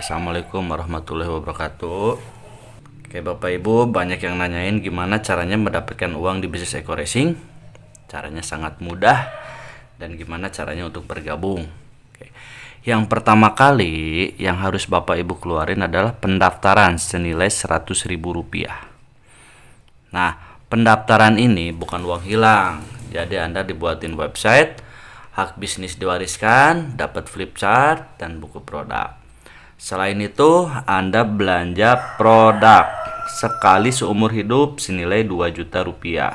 Assalamualaikum warahmatullahi wabarakatuh. Oke, Bapak Ibu, banyak yang nanyain gimana caranya mendapatkan uang di bisnis Eko Racing. Caranya sangat mudah dan gimana caranya untuk bergabung. Oke. Yang pertama kali yang harus Bapak Ibu keluarin adalah pendaftaran senilai Rp100.000. Nah, pendaftaran ini bukan uang hilang. Jadi Anda dibuatin website, hak bisnis diwariskan, dapat flip chart dan buku produk. Selain itu, Anda belanja produk sekali seumur hidup senilai Rp2.000.000.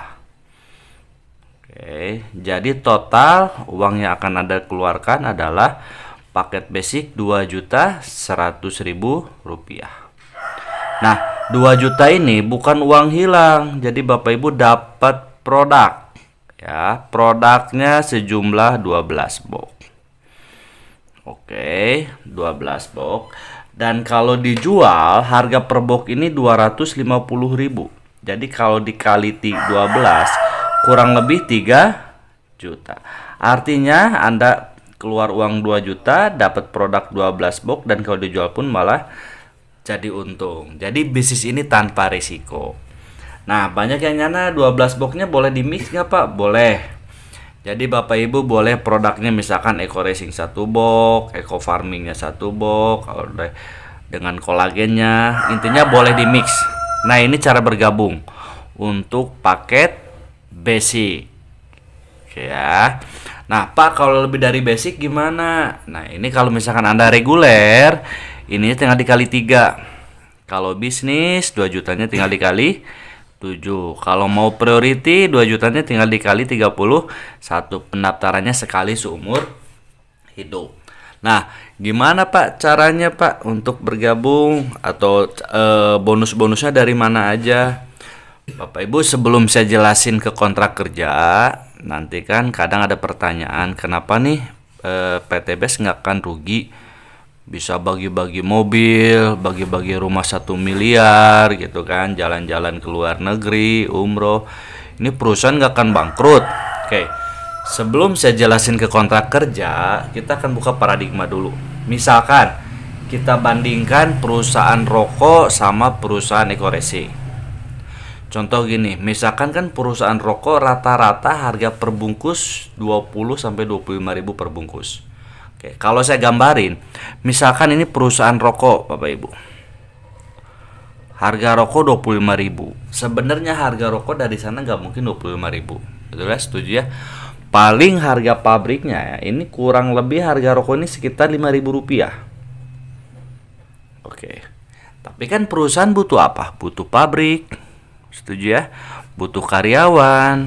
Oke, jadi total uang yang akan Anda keluarkan adalah paket basic Rp2.100.000. Nah, 2 juta ini bukan uang hilang. Jadi Bapak Ibu dapat produk. Ya, produknya sejumlah 12 box. Oke, 12 box. Dan kalau dijual, harga per box ini Rp250.000. Jadi kalau dikali 12, kurang lebih 3 juta. Artinya Anda keluar uang 2 juta, dapat produk 12 box, dan kalau dijual pun malah jadi untung. Jadi bisnis ini tanpa risiko. Nah, banyak yang nyana 12 boxnya boleh di mix nggak Pak? Boleh. Jadi Bapak Ibu boleh produknya misalkan Eko Racing 1 box, Eko Farmingnya 1 box, dengan kolagennya, intinya boleh di mix. Nah, ini cara bergabung untuk paket basic. Oke ya. Nah, Pak, kalau lebih dari basic gimana? Nah, ini kalau misalkan Anda reguler, ini tinggal dikali 3. Kalau bisnis 2 jutanya tinggal dikali 7. Kalau mau priority 2 jutanya tinggal dikali 31. Pendaftarannya sekali seumur hidup. Nah, gimana Pak caranya Pak untuk bergabung atau bonus-bonusnya dari mana aja? Bapak Ibu, sebelum saya jelasin ke kontrak kerja, nanti kan kadang ada pertanyaan, kenapa nih PTBS nggak akan rugi? Bisa bagi-bagi mobil, bagi-bagi rumah 1 miliar gitu kan, jalan-jalan ke luar negeri, umroh. Ini perusahaan nggak akan bangkrut. Oke, sebelum saya jelasin ke kontrak kerja, kita akan buka paradigma dulu. Misalkan kita bandingkan perusahaan rokok sama perusahaan Eko Racing. Contoh gini, misalkan kan perusahaan rokok rata-rata harga per bungkus 20-25 ribu per bungkus. Oke, kalau saya gambarin, misalkan ini perusahaan rokok, Bapak Ibu. Harga rokok 25.000. Sebenarnya harga rokok dari sana nggak mungkin 25.000. Betul ya? Setuju ya? Paling harga pabriknya ya, ini kurang lebih harga rokok ini sekitar Rp5.000. Oke. Tapi kan perusahaan butuh apa? Butuh pabrik. Setuju ya? Butuh karyawan.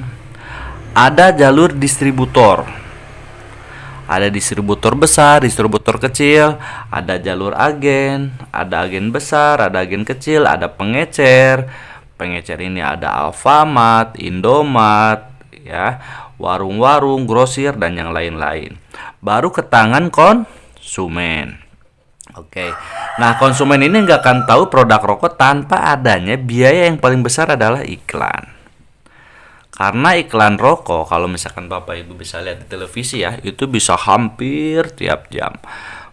Ada jalur distributor. Ada distributor besar, distributor kecil, ada jalur agen, ada agen besar, ada agen kecil, ada pengecer. Pengecer ini ada Alfamart, Indomart, ya, warung-warung, grosir dan yang lain-lain. Baru ke tangan konsumen. Oke. Nah, konsumen ini nggak akan tahu produk rokok tanpa adanya biaya yang paling besar adalah iklan. Karena iklan rokok, kalau misalkan Bapak Ibu bisa lihat di televisi ya, itu bisa hampir tiap jam.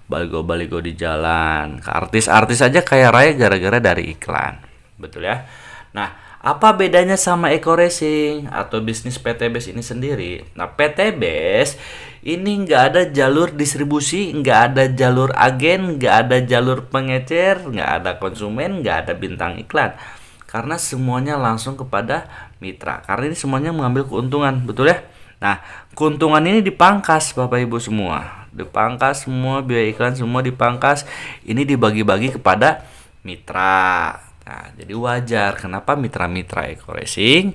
Baligo-baligo di jalan, artis-artis aja kaya raya gara-gara dari iklan. Betul ya? Nah, apa bedanya sama Eko Racing atau bisnis PTBS ini sendiri? Nah, PTBS ini nggak ada jalur distribusi, nggak ada jalur agen, nggak ada jalur pengecer, nggak ada konsumen, nggak ada bintang iklan. Karena semuanya langsung kepada mitra. Karena ini semuanya mengambil keuntungan, betul ya? Nah, keuntungan ini dipangkas Bapak Ibu semua. Dipangkas semua, biaya iklan semua dipangkas. Ini dibagi-bagi kepada mitra. Nah, jadi wajar kenapa mitra-mitra Eko Racing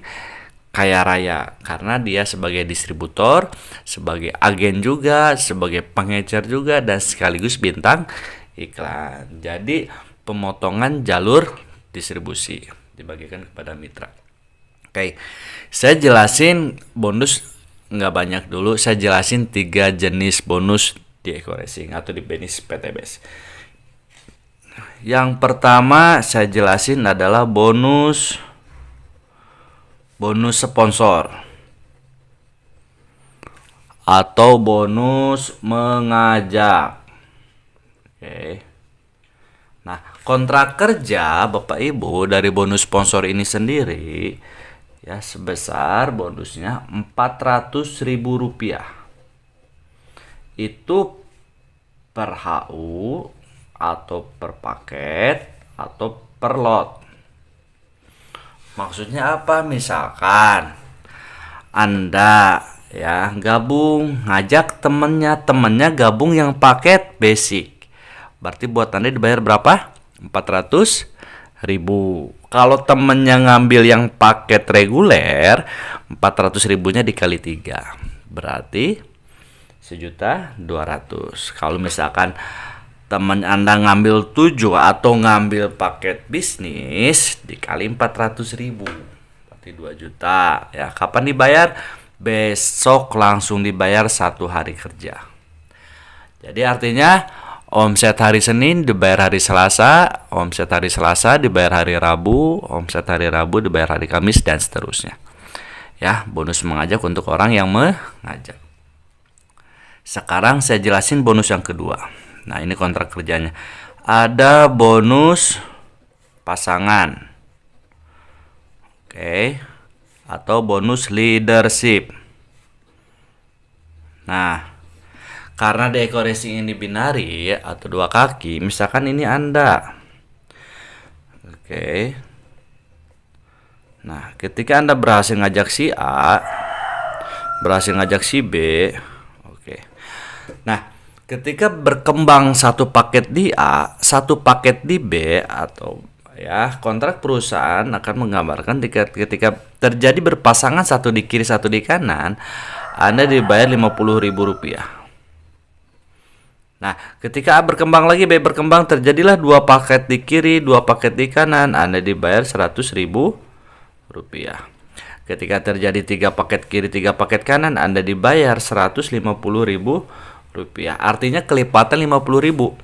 kaya raya. Karena dia sebagai distributor, sebagai agen juga, sebagai pengecer juga, dan sekaligus bintang iklan. Jadi pemotongan jalur distribusi dibagikan kepada mitra. Oke, saya jelasin bonus nggak banyak dulu. Saya jelasin 3 jenis bonus di Eko Racing atau di bisnis PTBS. Yang pertama saya jelasin adalah bonus sponsor atau bonus mengajak. Oke. Kontrak kerja Bapak Ibu dari bonus sponsor ini sendiri ya sebesar bonusnya Rp400.000. Itu per HU atau per paket atau per lot. Maksudnya apa? Misalkan Anda ya gabung, ngajak temennya gabung yang paket basic. Berarti buat Anda dibayar berapa? 400.000. Kalau temennya ngambil yang paket reguler, 400.000-nya dikali 3. Berarti 1.200.000. Kalau misalkan teman Anda ngambil 7 atau ngambil paket bisnis dikali 400.000, berarti 2 juta. Ya, kapan dibayar? Besok langsung dibayar 1 hari kerja. Jadi artinya omset hari Senin dibayar hari Selasa, omset hari Selasa dibayar hari Rabu, omset hari Rabu dibayar hari Kamis, dan seterusnya. Ya, bonus mengajak untuk orang yang mengajak. Sekarang saya jelasin bonus yang kedua. Nah, ini kontrak kerjanya. Ada bonus pasangan. Oke. Atau bonus leadership. Nah, karena dekorasi ini binari atau 2 kaki, misalkan ini Anda. Oke. Nah, ketika Anda berhasil ngajak si A, berhasil ngajak si B, oke. Nah, ketika berkembang satu paket di A, satu paket di B, atau ya kontrak perusahaan akan menggambarkan ketika terjadi berpasangan satu di kiri satu di kanan, Anda dibayar Rp50.000. Nah, ketika A berkembang lagi, B berkembang, terjadilah 2 paket di kiri, 2 paket di kanan, Anda dibayar Rp100.000. Ketika terjadi 3 paket kiri, 3 paket kanan, Anda dibayar Rp150.000. Artinya kelipatan 50.000.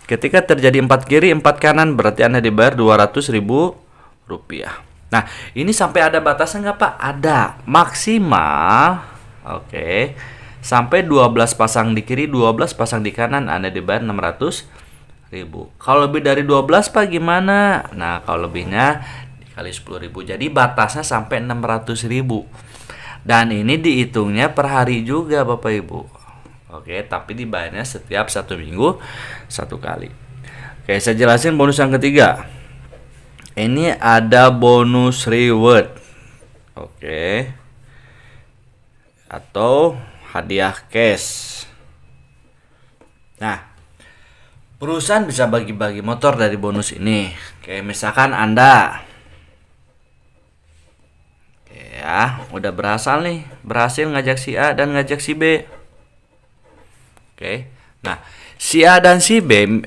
Ketika terjadi 4 kiri 4 kanan, berarti Anda dibayar Rp200.000. Nah, ini sampai ada batasan nggak Pak? Ada, maksimal. Oke. Sampai 12 pasang di kiri, 12 pasang di kanan, Anda dibayar Rp600.000. Kalau lebih dari 12 Pak gimana? Nah, kalau lebihnya dikali 10.000. Jadi batasnya sampai Rp600.000. Dan ini dihitungnya per hari juga Bapak Ibu. Oke, tapi dibayarnya setiap 1 minggu 1 kali. Oke, saya jelasin bonus yang ketiga. Ini ada bonus reward. Oke. Atau hadiah cash. Nah, perusahaan bisa bagi-bagi motor dari bonus ini. Oke, misalkan Anda ya, udah berhasil ngajak si A dan ngajak si B. Oke. Nah, si A dan si B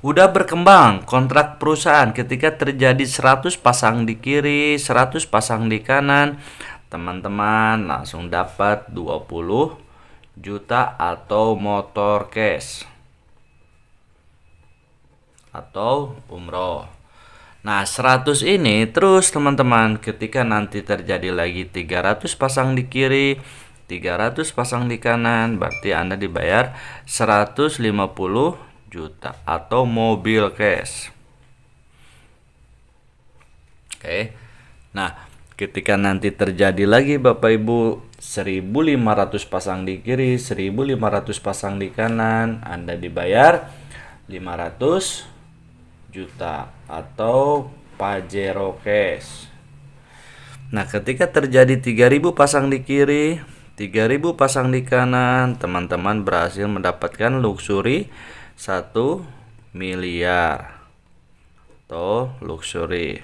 udah berkembang kontrak perusahaan ketika terjadi 100 pasang di kiri, 100 pasang di kanan. Teman-teman langsung dapat 20 juta atau motor cash atau umroh. Nah, 100 ini terus teman-teman, ketika nanti terjadi lagi 300 pasang di kiri, 300 pasang di kanan, berarti Anda dibayar 150 juta atau mobil cash. Oke. Nah, ketika nanti terjadi lagi Bapak Ibu 1.500 pasang di kiri, 1.500 pasang di kanan, Anda dibayar 500 juta atau Pajero cash. Nah, ketika terjadi 3.000 pasang di kiri, 3.000 pasang di kanan, teman-teman berhasil mendapatkan luxury 1 miliar atau luxury.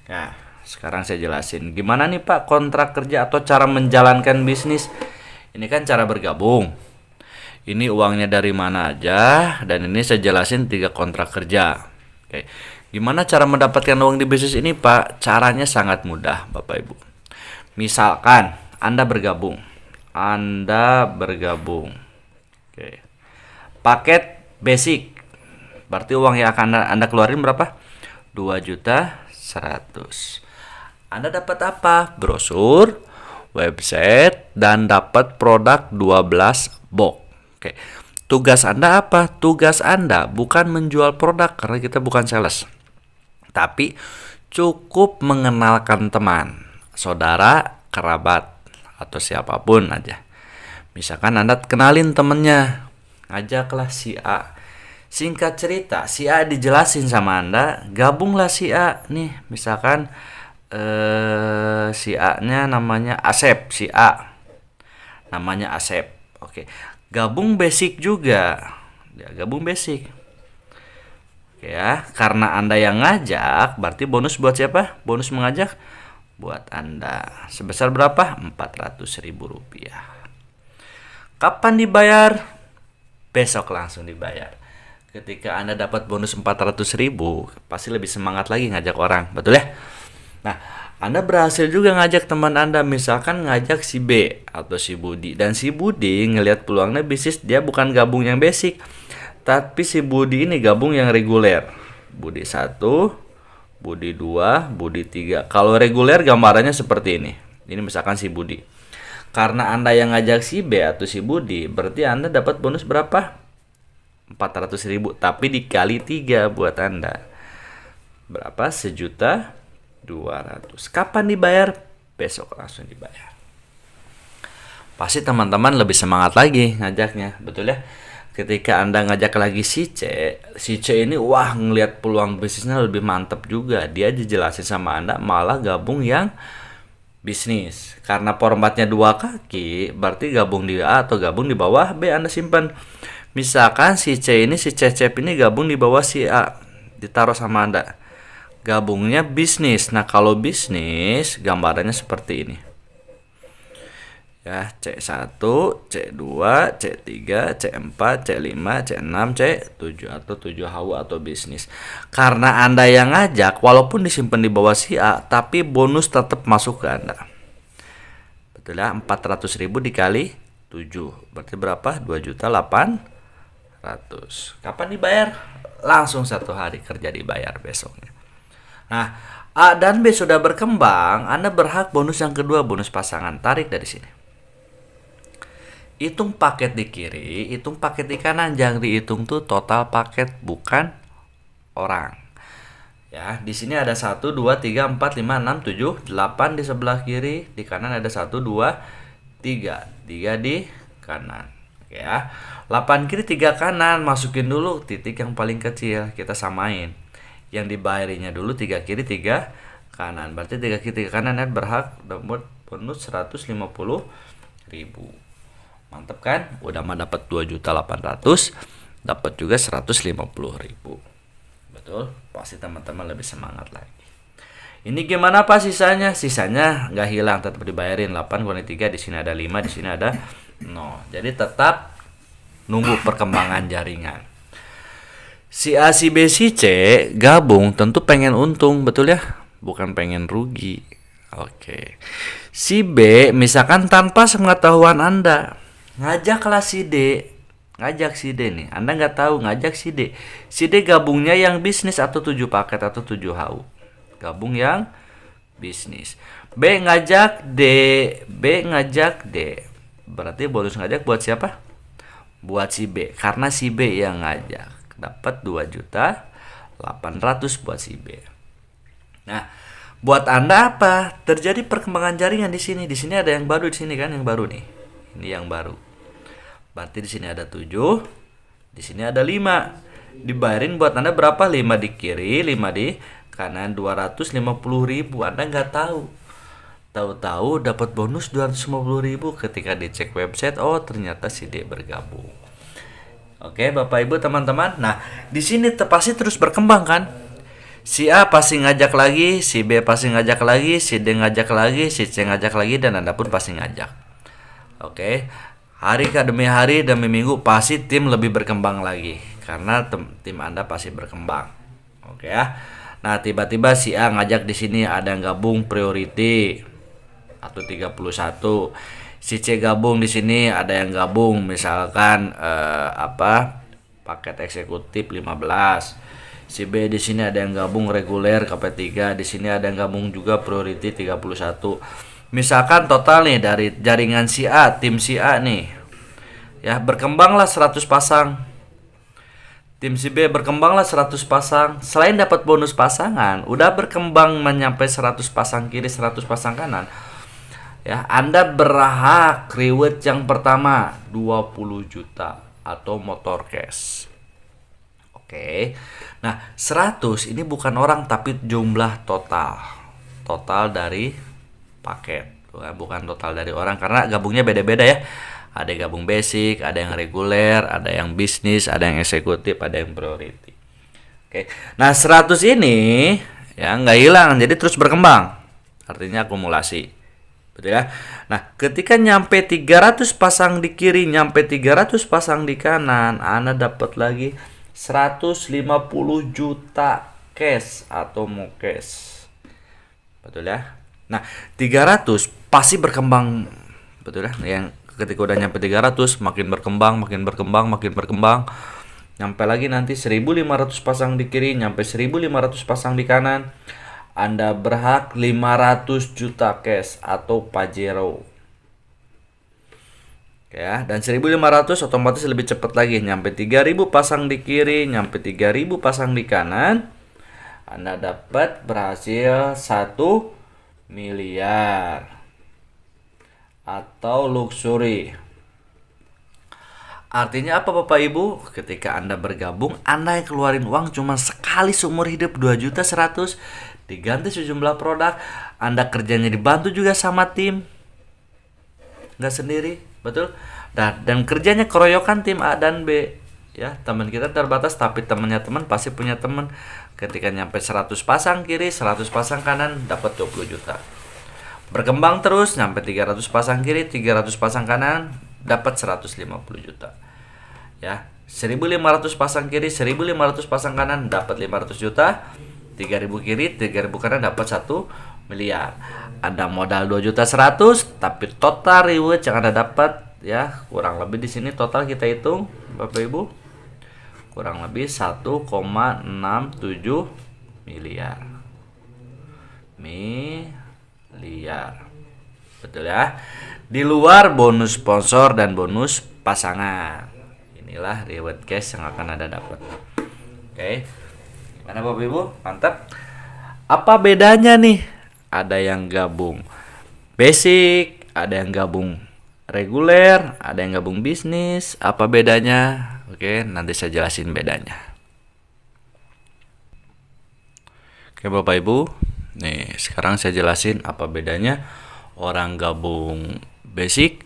Nah, sekarang saya jelasin gimana nih Pak kontrak kerja atau cara menjalankan bisnis. Ini kan cara bergabung. Ini uangnya dari mana aja, dan ini saya jelasin 3 kontrak kerja. Oke. Gimana cara mendapatkan uang di bisnis ini Pak? Caranya sangat mudah Bapak Ibu. Misalkan Anda bergabung. Oke. Paket basic. Berarti uang yang akan Anda keluarin berapa? 2.100.000. Anda dapat apa? Brosur, website, dan dapat produk 12 box. Oke. Tugas Anda apa? Tugas Anda bukan menjual produk karena kita bukan sales. Tapi cukup mengenalkan teman, saudara, kerabat, atau siapapun aja. Misalkan Anda kenalin temennya, ajaklah si A. Singkat cerita, si A dijelasin sama Anda, gabunglah si A nih. Misalkan si A-nya namanya Asep, si A namanya Asep. Oke. Gabung basic juga. Ya, gabung basic. Oke ya, karena Anda yang ngajak, berarti bonus buat siapa? Bonus mengajak buat Anda. Sebesar berapa? Rp400.000. Kapan dibayar? Besok langsung dibayar. Ketika Anda dapat bonus 400.000, pasti lebih semangat lagi ngajak orang, betul ya? Nah, Anda berhasil juga ngajak teman Anda, misalkan ngajak si B atau si Budi. Dan si Budi ngelihat peluangnya bisnis, dia bukan gabung yang basic, tapi si Budi ini gabung yang reguler. Budi 1, Budi 2, Budi 3. Kalau reguler gambarannya seperti ini. Ini misalkan si Budi. Karena Anda yang ngajak si B atau si Budi, berarti Anda dapat bonus berapa? 400.000, tapi dikali 3 buat Anda. Berapa? 1.200.000. Kapan dibayar? Besok langsung dibayar. Pasti teman-teman lebih semangat lagi ngajaknya, betul ya? Ketika Anda ngajak lagi si C ini wah ngelihat peluang bisnisnya lebih mantap juga. Dia dijelasin sama Anda malah gabung yang bisnis. Karena formatnya 2 kaki, berarti gabung di A atau gabung di bawah B Anda simpan. Misalkan si C ini, si Cecep ini gabung di bawah si A, ditaruh sama Anda. Gabungnya bisnis. Nah, kalau bisnis gambarannya seperti ini. Ya, C1, C2, C3, C4, C5, C6, C7 atau 7 HW atau bisnis. Karena Anda yang ngajak, walaupun disimpan di bawah si A, tapi bonus tetap masuk ke Anda. Betul ya, 400.000 dikali 7. Berarti berapa? 2.800.000. Kapan dibayar? Langsung 1 hari kerja dibayar besoknya. Nah, A dan B sudah berkembang, Anda berhak bonus yang kedua, bonus pasangan. Tarik dari sini. Hitung paket di kiri, hitung paket di kanan. Jangan dihitung tuh total paket, bukan orang. Ya, di sini ada 1, 2, 3, 4, 5, 6, 7, 8 di sebelah kiri. Di kanan ada 1, 2, 3. 3 di kanan. Oke ya. 8 kiri, 3 kanan. Masukin dulu titik yang paling kecil. Kita samain. Yang dibayarinya dulu 3 kiri, 3 kanan. Berarti 3 kiri, 3 kanan ya berhak dapat bonus 150.000. Mantap kan? Udah mah dapat 2.800.000, dapat juga 150.000. Betul? Pasti teman-teman lebih semangat lagi. Ini gimana Pak sisanya? Sisanya nggak hilang, tetap dibayarin. 8 kurangi 3, di sini ada 5, di sini ada 0. Jadi tetap nunggu perkembangan jaringan. Si A, si B, si C gabung tentu pengen untung, betul ya? Bukan pengen rugi. Oke. Si B misalkan tanpa sepengetahuan Anda, ngajaklah si D. Ngajak si D nih. Anda nggak tahu, ngajak si D. Si D gabungnya yang bisnis atau 7 paket atau 7 HU. Gabung yang bisnis. B ngajak D. B ngajak D. Berarti bonus ngajak buat siapa? Buat si B. Karena si B yang ngajak. Dapat 2.800.000 buat si B. Nah, buat Anda apa? Terjadi perkembangan jaringan di sini. Di sini ada yang baru, di sini kan yang baru nih. Ini yang baru. Berarti di sini ada 7, di sini ada 5. Dibayarin buat Anda berapa? 5 di kiri, 5 di kanan, 250.000. Anda nggak tahu. Tahu-tahu dapat bonus 250.000 ketika dicek website. Oh, ternyata si D bergabung. Oke, Bapak Ibu teman-teman. Nah, di sini pasti terus berkembang kan? Si A pasti ngajak lagi, si B pasti ngajak lagi, si D ngajak lagi, si C ngajak lagi, dan Anda pun pasti ngajak. Oke. Hari demi hari demi minggu pasti tim lebih berkembang lagi karena tim Anda pasti berkembang. Oke ya. Nah, tiba-tiba si A ngajak di sini ada yang gabung priority atau 31. Si C gabung di sini ada yang gabung misalkan paket eksekutif 15. Si B di sini ada yang gabung reguler KP3, di sini ada yang gabung juga priority 31. Misalkan total nih dari jaringan si A, tim si A nih. Ya, berkembanglah 100 pasang. Tim si B berkembanglah 100 pasang. Selain dapat bonus pasangan, udah berkembang menyampai 100 pasang kiri, 100 pasang kanan. Ya, Anda berhak reward yang pertama 20 juta atau motor cash. Oke. Nah, 100 ini bukan orang tapi jumlah total. Total dari paket. Bukan total dari orang karena gabungnya beda-beda ya. Ada yang gabung basic, ada yang reguler, ada yang bisnis, ada yang eksekutif, ada yang priority. Oke. Nah, 100 ini ya nggak hilang, jadi terus berkembang. Artinya akumulasi. Betul ya? Nah, ketika nyampe 300 pasang di kiri, nyampe 300 pasang di kanan, Anda dapat lagi 150 juta cash atau mau cash. Betul ya? Nah, 300 pasti berkembang. Betul ya? Yang ketika udah nyampe 300 makin berkembang, makin berkembang, makin berkembang. Nyampe lagi nanti 1500 pasang di kiri, nyampe 1500 pasang di kanan. Anda berhak 500 juta cash atau Pajero. Ya, dan 1500 otomatis lebih cepat lagi, nyampe 3000 pasang di kiri, nyampe 3000 pasang di kanan. Anda dapat berhasil 1 miliar atau luxury. Artinya apa Bapak Ibu? Ketika Anda bergabung, Anda yang keluarin uang cuma sekali seumur hidup 2.100.000, diganti sejumlah produk. Anda kerjanya dibantu juga sama tim, nggak sendiri, betul? Dan kerjanya keroyokan tim A dan B. Ya, teman kita terbatas tapi temannya teman pasti punya teman. Ketika nyampe 100 pasang kiri, 100 pasang kanan, dapat 20 juta. Berkembang terus, nyampe 300 pasang kiri, 300 pasang kanan, dapat 150 juta. Ya, 1500 pasang kiri, 1500 pasang kanan, dapat 500 juta. 3000 kiri, 3000 kanan, dapat 1 miliar. Ada modal 2.100.000, tapi total reward yang Anda dapat ya kurang lebih di sini total kita hitung Bapak Ibu kurang lebih 1,67 miliar. Betul ya. Di luar bonus sponsor dan bonus pasangan. Inilah reward cash yang akan Anda dapat. Oke. Gimana Bapak Ibu? Mantap. Apa bedanya nih? Ada yang gabung basic, ada yang gabung reguler, ada yang gabung bisnis. Apa bedanya? Oke, nanti saya jelasin bedanya. Oke Bapak Ibu, nih sekarang saya jelasin apa bedanya orang gabung basic,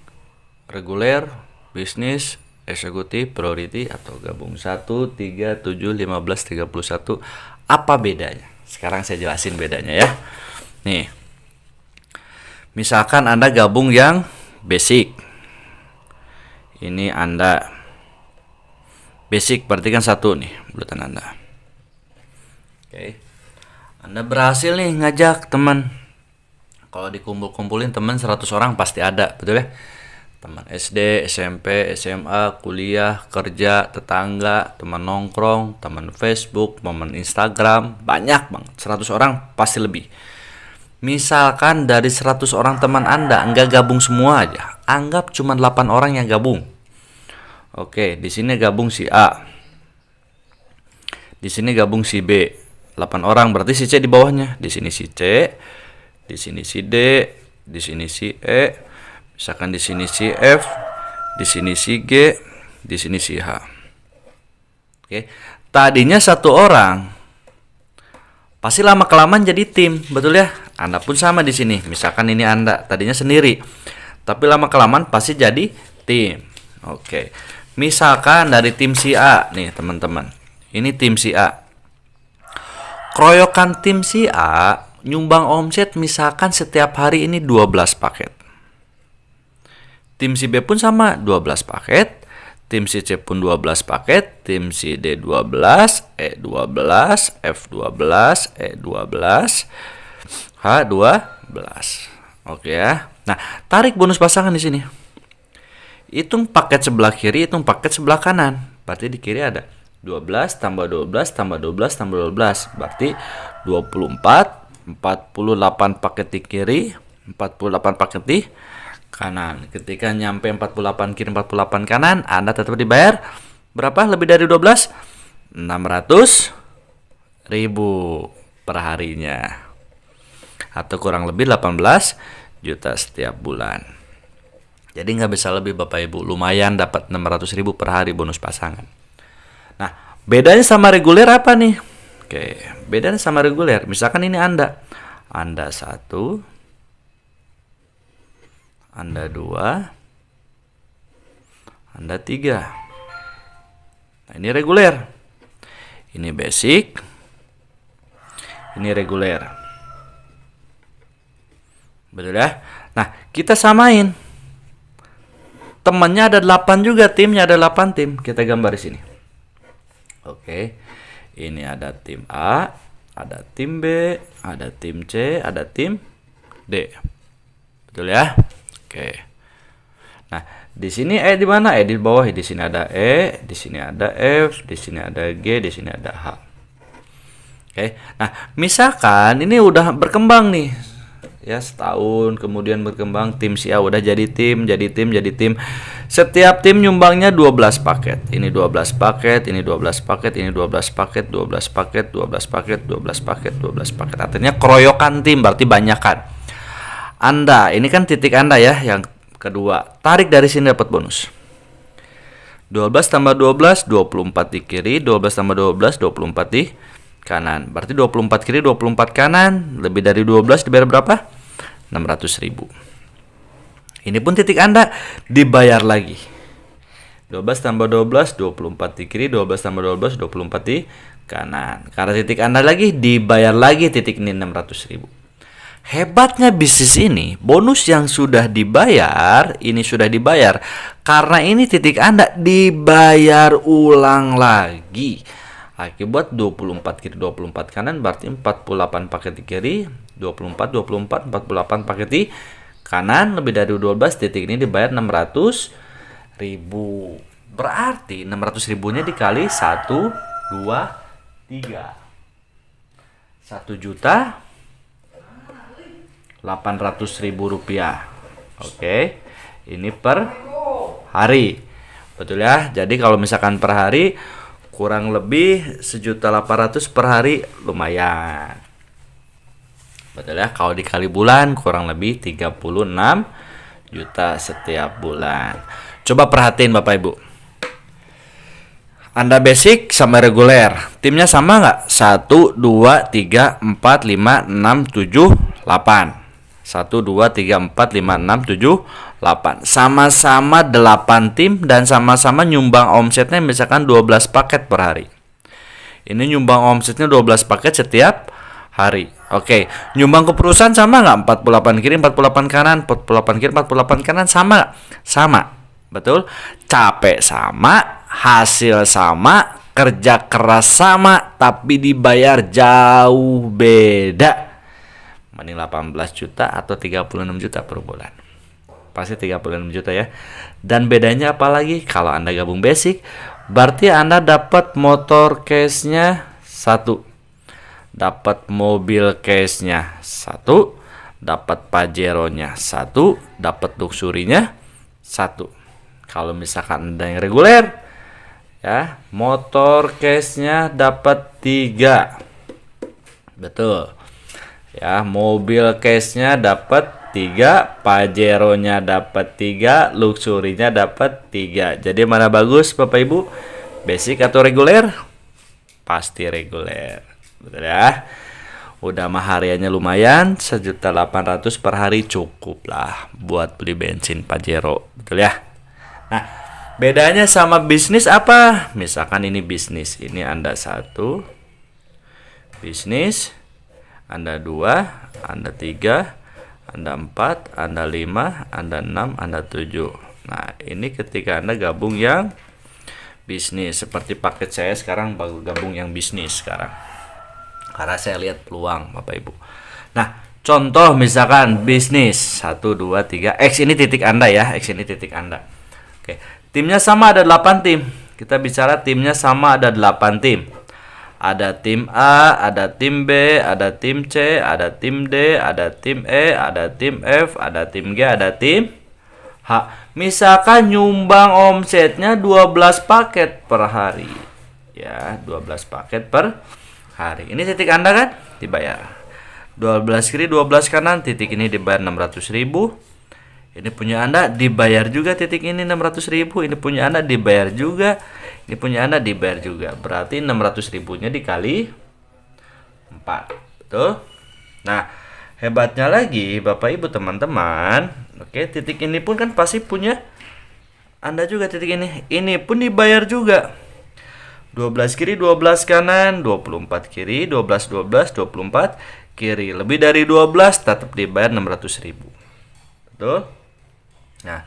reguler, bisnis, eksekutif, priority atau gabung 1, 3, 7, 15, 31. Apa bedanya? Sekarang saya jelasin bedanya ya. Nih, misalkan Anda gabung yang basic. Ini Anda basic berarti kan 1 nih bulutan Anda. Oke. Anda berhasil nih ngajak teman. Kalau dikumpul-kumpulin teman 100 orang pasti ada, betul ya? Teman SD, SMP, SMA, kuliah, kerja, tetangga, teman nongkrong, teman Facebook, teman Instagram, banyak banget. 100 orang pasti lebih. Misalkan dari 100 orang teman Anda enggak gabung semua aja. Anggap cuma 8 orang yang gabung. Oke, di sini gabung si A. Di sini gabung si B. 8 orang berarti si C di bawahnya. Di sini si C, di sini si D, di sini si E, misalkan di sini si F, di sini si G, di sini si H. Oke. Tadinya 1 orang. Pasti lama kelamaan jadi tim, betul ya? Anda pun sama di sini. Misalkan ini Anda tadinya sendiri, tapi lama kelamaan pasti jadi tim. Oke. Misalkan dari tim si A nih, teman-teman. Ini tim si A. Keroyokan tim si A nyumbang omset misalkan setiap hari ini 12 paket. Tim si B pun sama, 12 paket. Tim si C pun 12 paket, tim si D 12, E 12, F 12, E 12, H 12. Oke ya. Nah, tarik bonus pasangan di sini. Hitung paket sebelah kiri, hitung paket sebelah kanan. Berarti di kiri ada 12 tambah 12 tambah 12 tambah 12. Berarti 24, 48 paket di kiri, 48 paket di kanan. Ketika nyampe 48 kiri 48 kanan, Anda tetap dibayar berapa? Lebih dari 12? 600.000 per harinya. Atau kurang lebih 18 juta setiap bulan. Jadi nggak bisa lebih Bapak Ibu. Lumayan dapat 600.000 per hari bonus pasangan. Nah, bedanya sama reguler apa nih? Oke, bedanya sama reguler. Misalkan ini Anda 1, Anda 2, Anda 3. Nah, ini reguler. Ini basic. Ini reguler. Betul ya? Nah, kita samain. Temannya ada 8 juga, timnya ada 8 tim. Kita gambar di sini. Oke. Ini ada tim A, ada tim B, ada tim C, ada tim D. Betul ya? Oke. Nah, di sini di mana? Di bawah. Di sini ada E, di sini ada F, di sini ada G, di sini ada H. Oke. Nah, misalkan ini udah berkembang nih. Ya, setahun kemudian berkembang, tim si A udah jadi tim. Setiap tim nyumbangnya 12 paket. Ini 12 paket, ini 12 paket, ini 12 paket, 12 paket, 12 paket, 12 paket, 12 paket. Artinya keroyokan tim, berarti banyakan. Anda, ini kan titik Anda ya, yang kedua. Tarik dari sini dapat bonus. 12 tambah 12, 24 di kiri, 12 tambah 12, 24 di kanan. Berarti 24 kiri, 24 kanan, lebih dari 12 dibayar berapa? 600.000. Ini pun titik Anda dibayar lagi. 12 tambah 12, 24 di kiri, 12 tambah 12, 24 di kanan. Karena titik Anda lagi dibayar lagi titik ini 600.000. Hebatnya bisnis ini, bonus yang sudah dibayar, ini sudah dibayar. Karena ini titik Anda dibayar ulang lagi. Akibat 24 kiri 24 kanan berarti 48 paket di kiri, 24 24 48 paket di kanan, lebih dari 12 titik ini dibayar 600.000. Berarti 600.000-nya dikali 1 2 3. 1.800.000 rupiah. Oke. Ini per hari. Betul ya? Jadi kalau misalkan per hari kurang lebih 1.800.000 per hari, lumayan. Betul ya? Kalau dikali bulan kurang lebih 36 juta setiap bulan. Coba perhatiin Bapak Ibu. Anda basic sama reguler, timnya sama nggak? 1, 2, 3, 4, 5, 6, 7, 8. 1, 2, 3, 4, 5, 6, 7, 8. Sama-sama 8 tim dan sama-sama nyumbang omsetnya misalkan 12 paket per hari. Ini nyumbang omsetnya 12 paket setiap hari. Oke, nyumbang ke perusahaan sama nggak? 48 kiri, 48 kanan, 48 kiri, 48 kanan, sama nggak? Sama. Betul? Capek sama, hasil sama, kerja keras sama, tapi dibayar jauh beda. Mending 18 juta atau 36 juta per bulan. Pasti 36 juta ya. Dan bedanya apa lagi? Kalau Anda gabung basic, berarti Anda dapat motor case-nya 1. Dapat mobil case-nya 1. Dapat Pajero-nya 1. Dapat Luxury-nya 1. Kalau misalkan Anda yang reguler, ya, motor case-nya dapat 3. Betul. Ya, mobil case-nya dapat 3, Pajero-nya dapat 3, Luxury-nya dapat 3. Jadi mana bagus Bapak Ibu? Basic atau reguler? Pasti reguler. Betul ya? Udah mah hariannya lumayan, 1.800.000 per hari cukup lah buat beli bensin Pajero. Betul ya? Nah, bedanya sama bisnis apa? Misalkan ini bisnis, ini Anda 1 bisnis, Anda 2, Anda 3, Anda 4, Anda 5, Anda 6, Anda 7. Nah, ini ketika Anda gabung yang bisnis, seperti paket saya sekarang baru gabung yang bisnis sekarang. Karena saya lihat peluang Bapak Ibu. Nah, contoh misalkan bisnis 1 2 3, X ini titik Anda ya, X ini titik Anda. Oke, timnya sama ada 8 tim. Kita bicara timnya sama ada 8 tim. Ada tim A, ada tim B, ada tim C, ada tim D, ada tim E, ada tim F, ada tim G, ada tim Misalkan nyumbang omsetnya 12 paket per hari. Ya, 12 paket per hari. Ini titik Anda kan? Dibayar. 12 kiri, 12 kanan, titik ini dibayar 600.000. Ini punya Anda dibayar juga, titik ini 600.000. Ini punya Anda dibayar juga. Ini punya Anda dibayar juga. Berarti 600.000-nya dikali 4. Betul? Nah, hebatnya lagi Bapak Ibu teman-teman, oke, titik ini pun kan pasti punya Anda juga, titik ini. Ini pun dibayar juga. 12 kiri, 12 kanan, 24 kiri, 12 12, 24 kiri. Lebih dari 12 tetap dibayar 600.000. Betul? Nah,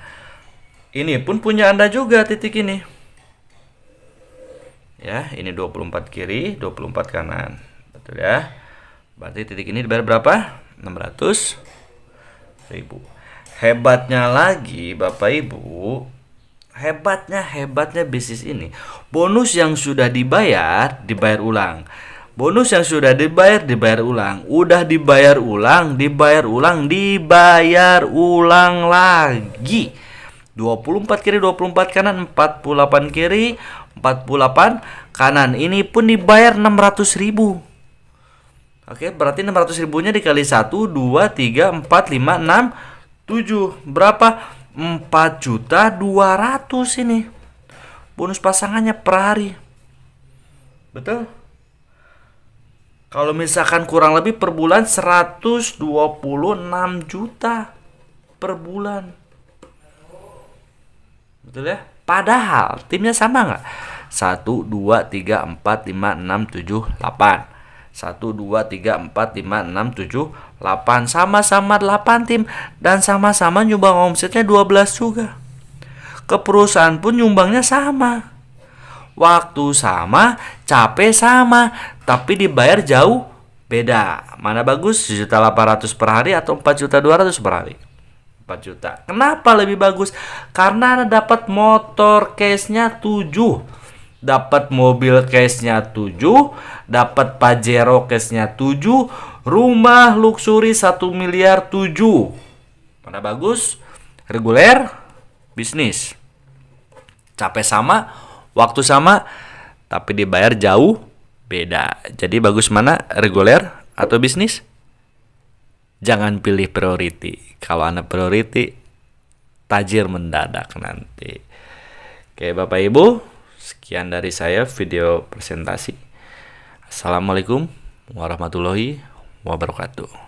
ini pun punya Anda juga, titik ini. Ya, ini 24 kiri, 24 kanan. Betul ya? Berarti titik ini dibayar berapa? 600.000. Hebatnya lagi Bapak Ibu, hebatnya bisnis ini, bonus yang sudah dibayar ulang. Bonus yang sudah dibayar ulang. Udah dibayar ulang lagi. 24 kiri, 24 kanan, 48 kiri, 48 kanan. Ini pun dibayar 600.000. Oke, berarti 600.000-nya dikali 1, 2, 3, 4, 5, 6, 7. Berapa? 4.200.000 ini. Bonus pasangannya per hari. Betul? Kalau misalkan kurang lebih per bulan 126 juta per bulan. Betul ya? Padahal timnya sama nggak? 1, 2, 3, 4, 5, 6, 7, 8. 1, 2, 3, 4, 5, 6, 7, 8. Sama-sama 8 tim. Dan sama-sama nyumbang omsetnya 12 juga. Ke perusahaan pun nyumbangnya sama. Waktu sama, capek sama. Tapi dibayar jauh beda. Mana bagus? 1.800.000 per hari atau 4.200.000 per hari? 4 juta. Kenapa lebih bagus? Karena Anda dapat motor case-nya 7. Dapat mobil case-nya 7, dapat Pajero case-nya 7, rumah luxury 1 miliar 7. Mana bagus? Reguler, bisnis. Capek sama, waktu sama, tapi dibayar jauh beda. Jadi bagus mana? Reguler atau bisnis? Jangan pilih priority. Kalau Anda priority, tajir mendadak nanti. Oke, Bapak Ibu, sekian dari saya video presentasi. Assalamualaikum warahmatullahi wabarakatuh.